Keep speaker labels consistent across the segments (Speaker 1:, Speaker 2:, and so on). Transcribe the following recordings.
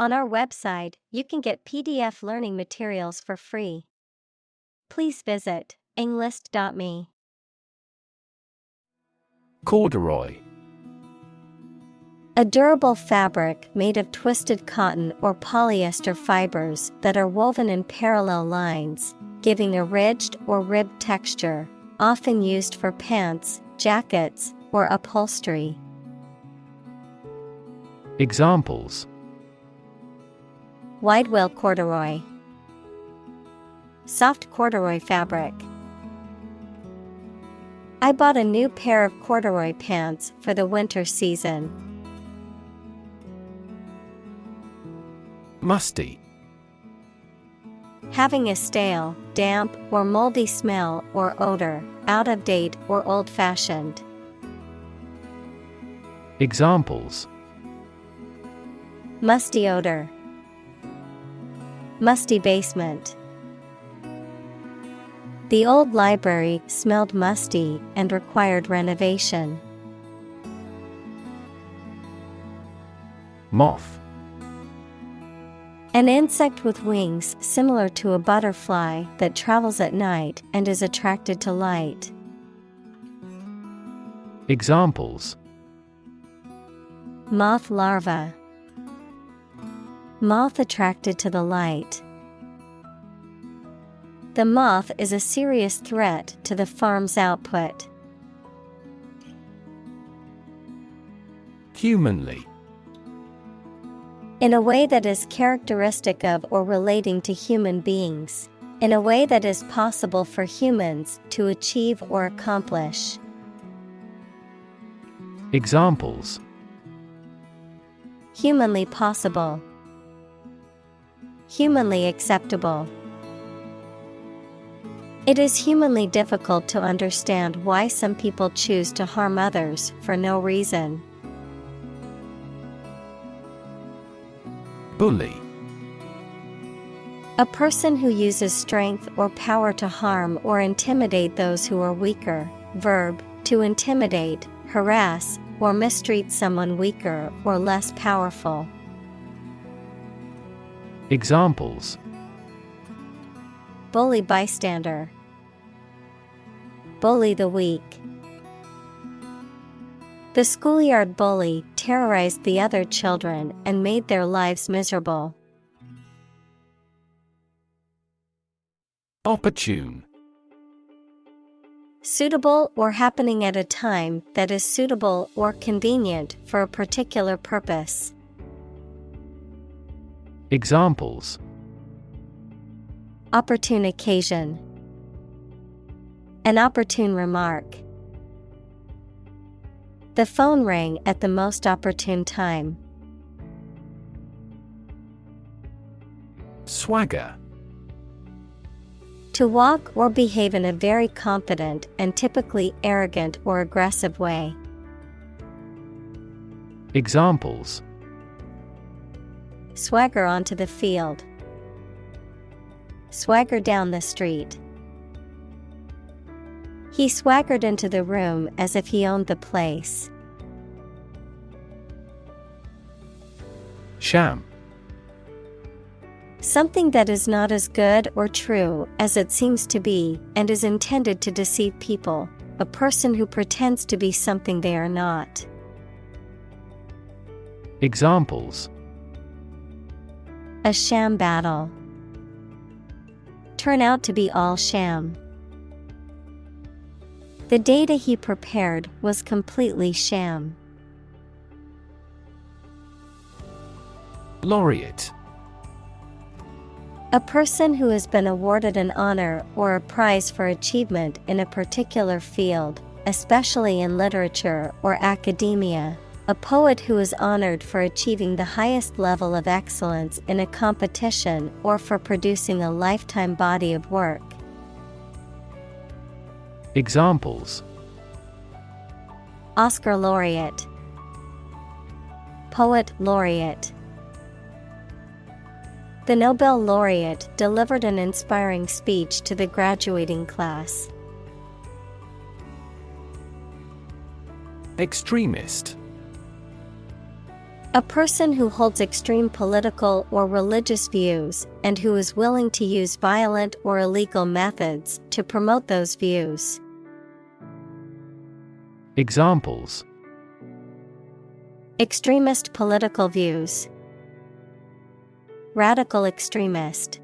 Speaker 1: On our website, you can get PDF learning materials for free. Please visit englist.me.
Speaker 2: Corduroy.
Speaker 1: A durable fabric made of twisted cotton or polyester fibers that are woven in parallel lines, giving a ridged or ribbed texture, often used for pants, jackets, or upholstery.
Speaker 2: Examples:
Speaker 1: Wide-wale corduroy, soft corduroy fabric. I bought a new pair of corduroy pants for the winter season.
Speaker 2: Musty.
Speaker 1: Having a stale, damp, or moldy smell or odor, out of date or old-fashioned.
Speaker 2: Examples:
Speaker 1: Musty odor, musty basement. The old library smelled musty and required renovation.
Speaker 2: Moth.
Speaker 1: An insect with wings similar to a butterfly that travels at night and is attracted to light.
Speaker 2: Examples:
Speaker 1: Moth larva, moth attracted to the light. The moth is a serious threat to the farm's output.
Speaker 2: Humanly.
Speaker 1: In a way that is characteristic of or relating to human beings. In a way that is possible for humans to achieve or accomplish.
Speaker 2: Examples:
Speaker 1: Humanly possible, humanly acceptable. It is humanly difficult to understand why some people choose to harm others for no reason.
Speaker 2: Bully.
Speaker 1: A person who uses strength or power to harm or intimidate those who are weaker. Verb, to intimidate, harass, or mistreat someone weaker or less powerful.
Speaker 2: Examples:
Speaker 1: Bully bystander, bully the weak. The schoolyard bully terrorized the other children and made their lives miserable.
Speaker 2: Opportune.
Speaker 1: Suitable or happening at a time that is suitable or convenient for a particular purpose.
Speaker 2: Examples:
Speaker 1: Opportune occasion, an opportune remark. The phone rang at the most opportune time.
Speaker 2: Swagger.
Speaker 1: To walk or behave in a very confident and typically arrogant or aggressive way.
Speaker 2: Examples:
Speaker 1: Swagger onto the field, swagger down the street. He swaggered into the room as if he owned the place.
Speaker 2: Sham.
Speaker 1: Something that is not as good or true as it seems to be and is intended to deceive people. A person who pretends to be something they are not.
Speaker 2: Examples:
Speaker 1: A sham battle. Turn out to be all sham. The data he prepared was completely sham.
Speaker 2: Laureate.
Speaker 1: A person who has been awarded an honor or a prize for achievement in a particular field, especially in literature or academia. A poet who is honored for achieving the highest level of excellence in a competition or for producing a lifetime body of work.
Speaker 2: Examples:
Speaker 1: Oscar laureate, poet laureate. The Nobel laureate delivered an inspiring speech to the graduating class.
Speaker 2: Extremist.
Speaker 1: A person who holds extreme political or religious views and who is willing to use violent or illegal methods to promote those views.
Speaker 2: Examples:
Speaker 1: extremist political views, radical extremist.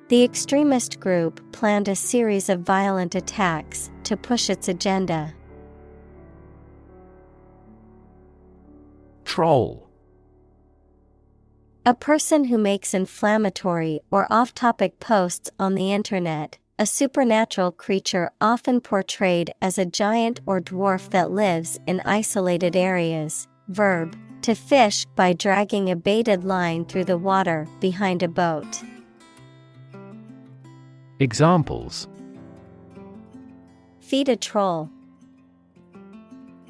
Speaker 1: The extremist group planned a series of violent attacks to push its agenda.
Speaker 2: Troll.
Speaker 1: A person who makes inflammatory or off-topic posts on the internet, a supernatural creature often portrayed as a giant or dwarf that lives in isolated areas. Verb: to fish by dragging a baited line through the water behind a boat.
Speaker 2: Examples:
Speaker 1: feed a troll,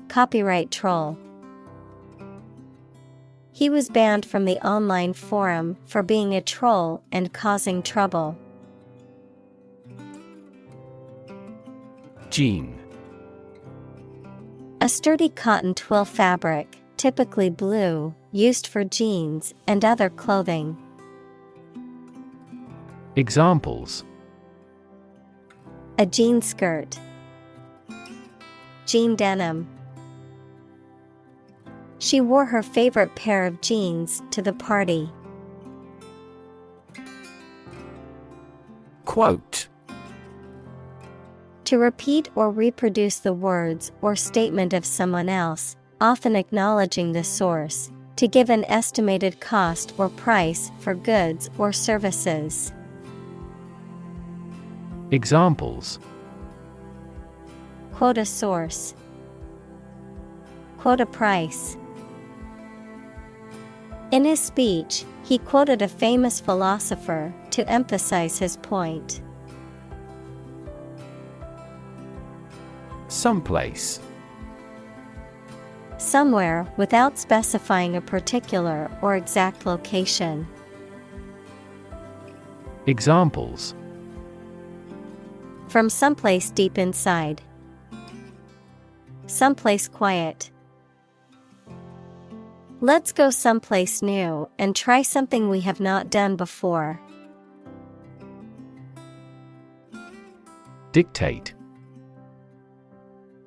Speaker 1: copyright troll. He was banned from the online forum for being a troll and causing trouble.
Speaker 2: Jean.
Speaker 1: A sturdy cotton twill fabric, typically blue, used for jeans and other clothing.
Speaker 2: Examples:
Speaker 1: a jean skirt, jean denim. She wore her favorite pair of jeans to the party.
Speaker 2: Quote.
Speaker 1: To repeat or reproduce the words or statement of someone else, often acknowledging the source, to give an estimated cost or price for goods or services.
Speaker 2: Examples:
Speaker 1: quote a source, quote a price. In his speech, he quoted a famous philosopher to emphasize his point.
Speaker 2: Someplace.
Speaker 1: Somewhere without specifying a particular or exact location.
Speaker 2: Examples:
Speaker 1: from someplace deep inside. Someplace quiet. Let's go someplace new and try something we have not done before.
Speaker 2: Dictate.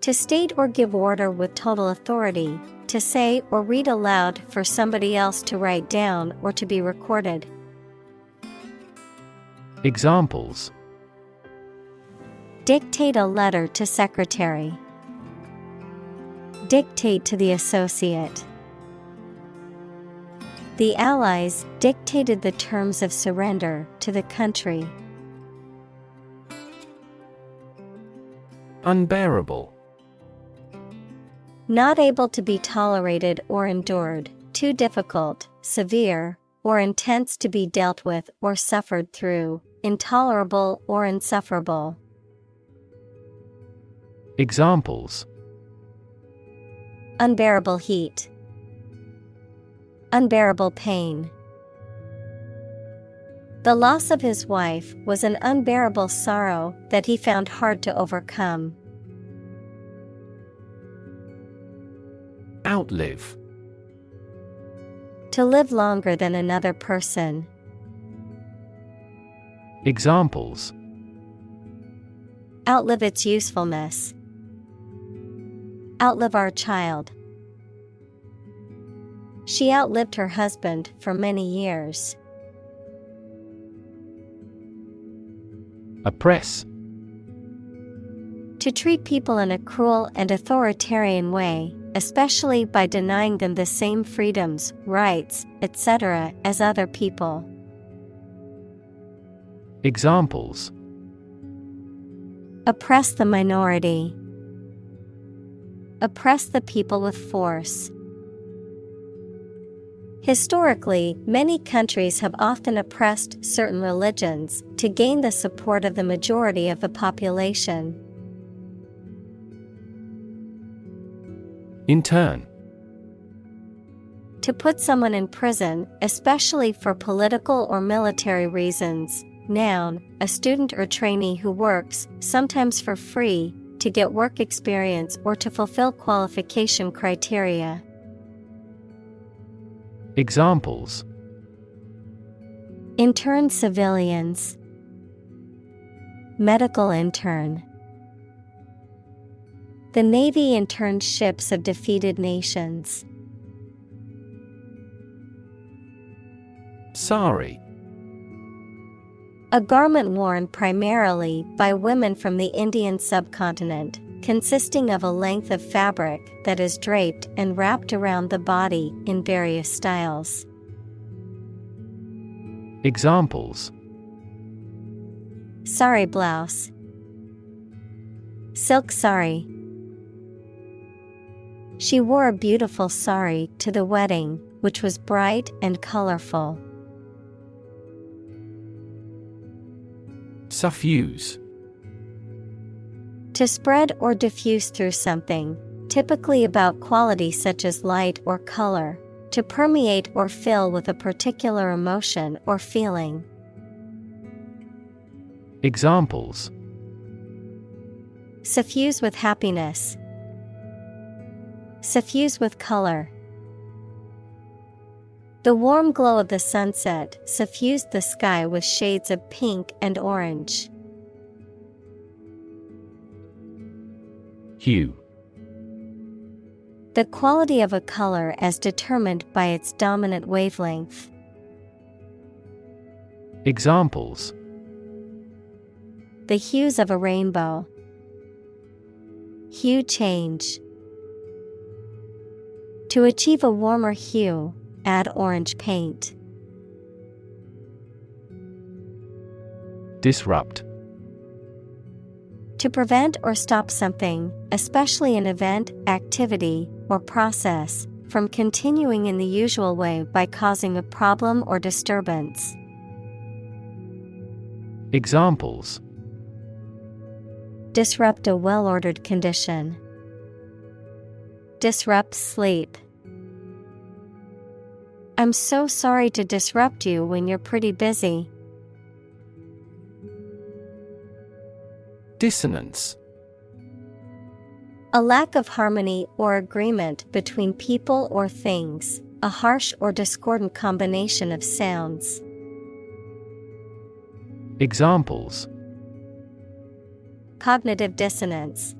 Speaker 1: To state or give order with total authority, to say or read aloud for somebody else to write down or to be recorded.
Speaker 2: Examples:
Speaker 1: dictate a letter to secretary. Dictate to the associate. The Allies dictated the terms of surrender to the country.
Speaker 2: Unbearable.
Speaker 1: Not able to be tolerated or endured, too difficult, severe, or intense to be dealt with or suffered through, intolerable or insufferable.
Speaker 2: Examples:
Speaker 1: unbearable heat. Unbearable pain. The loss of his wife was an unbearable sorrow that he found hard to overcome.
Speaker 2: Outlive.
Speaker 1: To live longer than another person.
Speaker 2: Examples:
Speaker 1: outlive its usefulness. Outlive our child. She outlived her husband for many years.
Speaker 2: Oppress.
Speaker 1: To treat people in a cruel and authoritarian way, especially by denying them the same freedoms, rights, etc. as other people.
Speaker 2: Examples:
Speaker 1: oppress the minority. Oppress the people with force. Historically, many countries have often oppressed certain religions to gain the support of the majority of the population.
Speaker 2: Intern.
Speaker 1: To put someone in prison, especially for political or military reasons. Noun, a student or trainee who works, sometimes for free, to get work experience or to fulfill qualification criteria.
Speaker 2: Examples:
Speaker 1: Intern civilians. Medical intern. The Navy interned ships of defeated nations.
Speaker 2: Sari.
Speaker 1: A garment worn primarily by women from the Indian subcontinent, consisting of a length of fabric that is draped and wrapped around the body in various styles.
Speaker 2: Examples:
Speaker 1: Sari blouse. Silk sari. She wore a beautiful sari to the wedding, which was bright and colorful.
Speaker 2: Suffuse.
Speaker 1: To spread or diffuse through something, typically about qualities such as light or color, to permeate or fill with a particular emotion or feeling.
Speaker 2: Examples:
Speaker 1: Suffuse with happiness. Suffuse with color. The warm glow of the sunset suffused the sky with shades of pink and orange.
Speaker 2: Hue.
Speaker 1: The quality of a color as determined by its dominant wavelength.
Speaker 2: Examples:
Speaker 1: The hues of a rainbow. Hue change. To achieve a warmer hue, add orange paint.
Speaker 2: Disrupt.
Speaker 1: To prevent or stop something, especially an event, activity, or process, from continuing in the usual way by causing a problem or disturbance.
Speaker 2: Examples:
Speaker 1: Disrupt a well-ordered condition. Disrupt sleep. I'm so sorry to disrupt you when you're pretty busy.
Speaker 2: Dissonance.
Speaker 1: A lack of harmony or agreement between people or things, a harsh or discordant combination of sounds.
Speaker 2: Examples:
Speaker 1: Cognitive dissonance.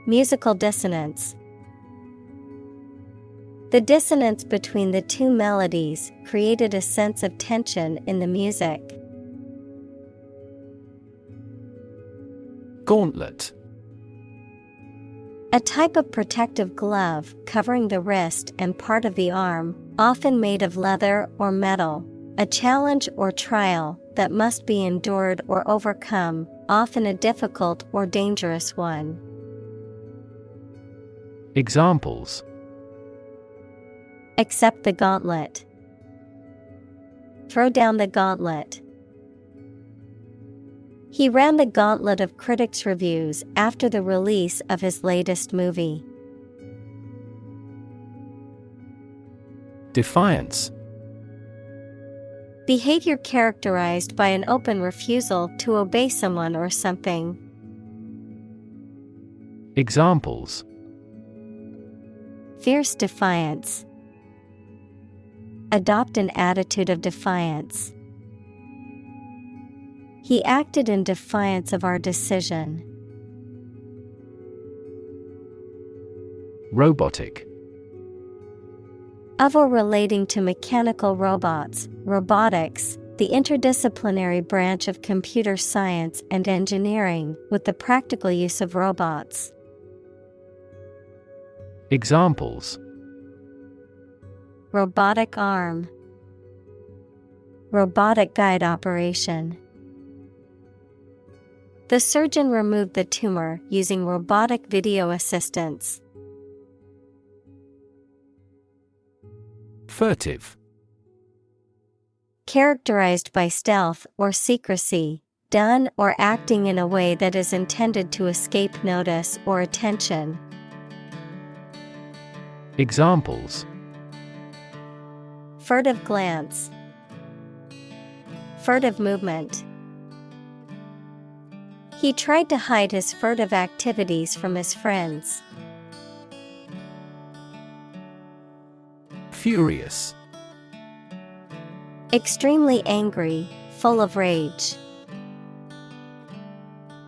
Speaker 1: Musical dissonance. The dissonance between the two melodies created a sense of tension in the music.
Speaker 2: Gauntlet.
Speaker 1: A type of protective glove covering the wrist and part of the arm, often made of leather or metal. A challenge or trial that must be endured or overcome, often a difficult or dangerous one.
Speaker 2: Examples:
Speaker 1: Accept the gauntlet. Throw down the gauntlet. He ran the gauntlet of critics' reviews after the release of his latest movie.
Speaker 2: Defiance.
Speaker 1: Behavior characterized by an open refusal to obey someone or something.
Speaker 2: Examples:
Speaker 1: Fierce defiance. Adopt an attitude of defiance. He acted in defiance of our decision.
Speaker 2: Robotic.
Speaker 1: Of or relating to mechanical robots, robotics, the interdisciplinary branch of computer science and engineering with the practical use of robots.
Speaker 2: Examples:
Speaker 1: Robotic arm. Robotic guide operation. The surgeon removed the tumor using robotic video assistance.
Speaker 2: Furtive.
Speaker 1: Characterized by stealth or secrecy, done or acting in a way that is intended to escape notice or attention.
Speaker 2: Examples:
Speaker 1: Furtive glance. Furtive movement. He tried to hide his furtive activities from his friends.
Speaker 2: Furious.
Speaker 1: Extremely angry, full of rage.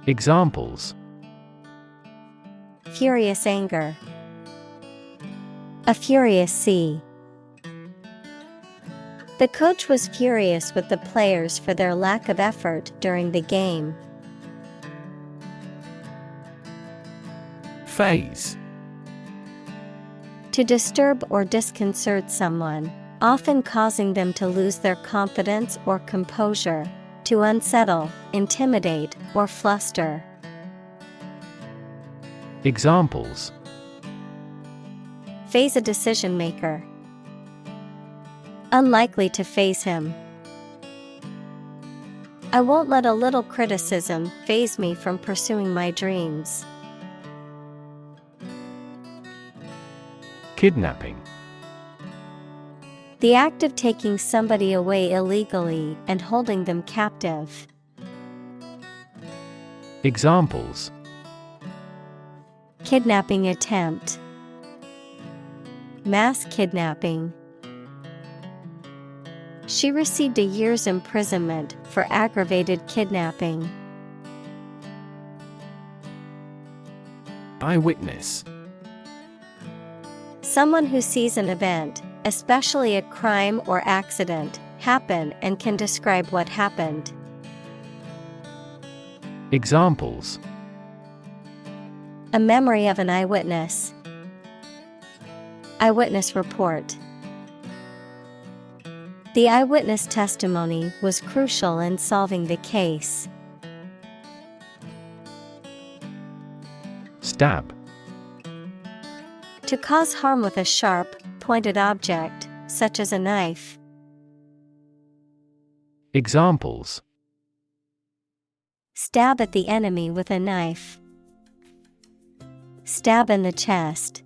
Speaker 2: Examples:
Speaker 1: Furious anger. A furious sea. The coach was furious with the players for their lack of effort during the game.
Speaker 2: Phase.
Speaker 1: To disturb or disconcert someone, often causing them to lose their confidence or composure, to unsettle, intimidate, or fluster.
Speaker 2: Examples:
Speaker 1: Phase a decision maker. Unlikely to faze him. I won't let a little criticism faze me from pursuing my dreams.
Speaker 2: Kidnapping.
Speaker 1: The act of taking somebody away illegally and holding them captive.
Speaker 2: Examples:
Speaker 1: Kidnapping attempt. Mass kidnapping. She received a year's imprisonment for aggravated kidnapping.
Speaker 2: Eyewitness.
Speaker 1: Someone who sees an event, especially a crime or accident, happen and can describe what happened.
Speaker 2: Examples:
Speaker 1: A memory of an eyewitness. Eyewitness report. The eyewitness testimony was crucial in solving the case.
Speaker 2: Stab.
Speaker 1: To cause harm with a sharp, pointed object, such as a knife.
Speaker 2: Examples:
Speaker 1: Stab at the enemy with a knife. Stab in the chest.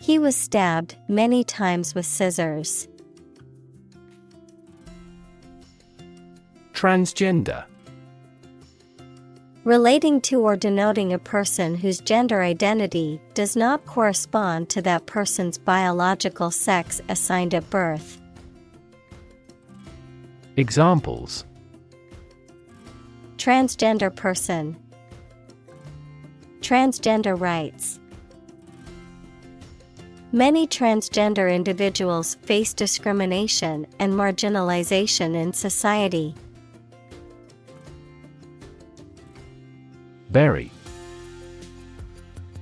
Speaker 1: He was stabbed many times with scissors.
Speaker 2: Transgender.
Speaker 1: Relating to or denoting a person whose gender identity does not correspond to that person's biological sex assigned at birth.
Speaker 2: Examples:
Speaker 1: Transgender person. Transgender rights. Many transgender individuals face discrimination and marginalization in society.
Speaker 2: Bury.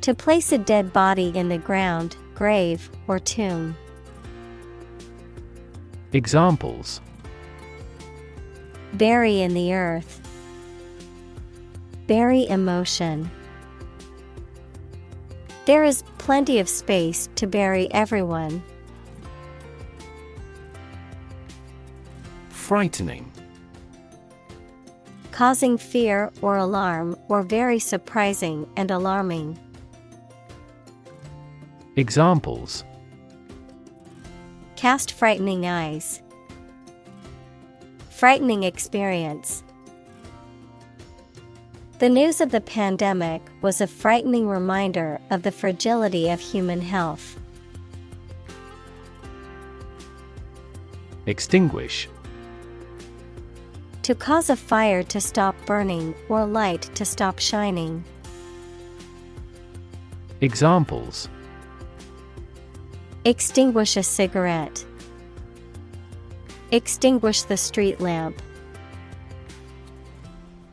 Speaker 1: To place a dead body in the ground, grave, or tomb.
Speaker 2: Examples:
Speaker 1: Bury in the earth. Bury emotion. There is plenty of space to bury everyone.
Speaker 2: Frightening.
Speaker 1: Causing fear or alarm, or very surprising and alarming.
Speaker 2: Examples:
Speaker 1: Cast frightening eyes. Frightening experience. The news of the pandemic was a frightening reminder of the fragility of human health.
Speaker 2: Extinguish.
Speaker 1: To cause a fire to stop burning or light to stop shining.
Speaker 2: Examples:
Speaker 1: Extinguish a cigarette. Extinguish the street lamp.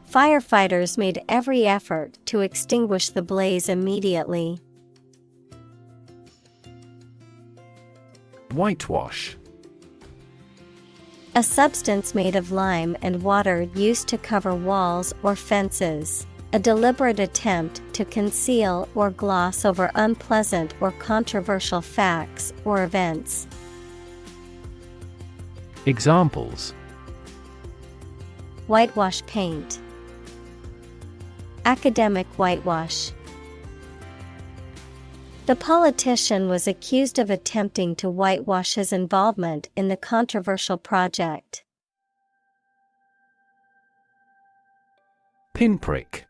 Speaker 1: Firefighters made every effort to extinguish the blaze immediately.
Speaker 2: Whitewash.
Speaker 1: A substance made of lime and water used to cover walls or fences. A deliberate attempt to conceal or gloss over unpleasant or controversial facts or events.
Speaker 2: Examples:
Speaker 1: Whitewash paint. Academic whitewash. The politician was accused of attempting to whitewash his involvement in the controversial project.
Speaker 2: Pinprick.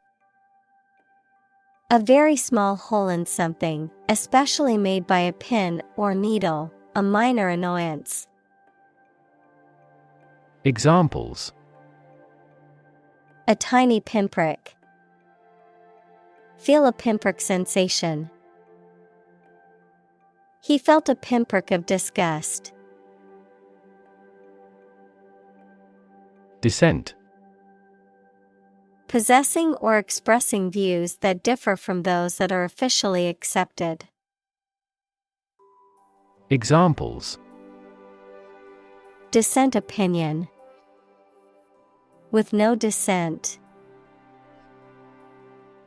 Speaker 1: A very small hole in something, especially made by a pin or needle, a minor annoyance.
Speaker 2: Examples:
Speaker 1: A tiny pinprick. Feel a pinprick sensation. He felt a pinprick of disgust.
Speaker 2: Dissent.
Speaker 1: Possessing or expressing views that differ from those that are officially accepted.
Speaker 2: Examples:
Speaker 1: Dissent opinion. With no dissent.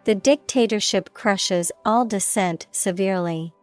Speaker 1: The dictatorship crushes all dissent severely.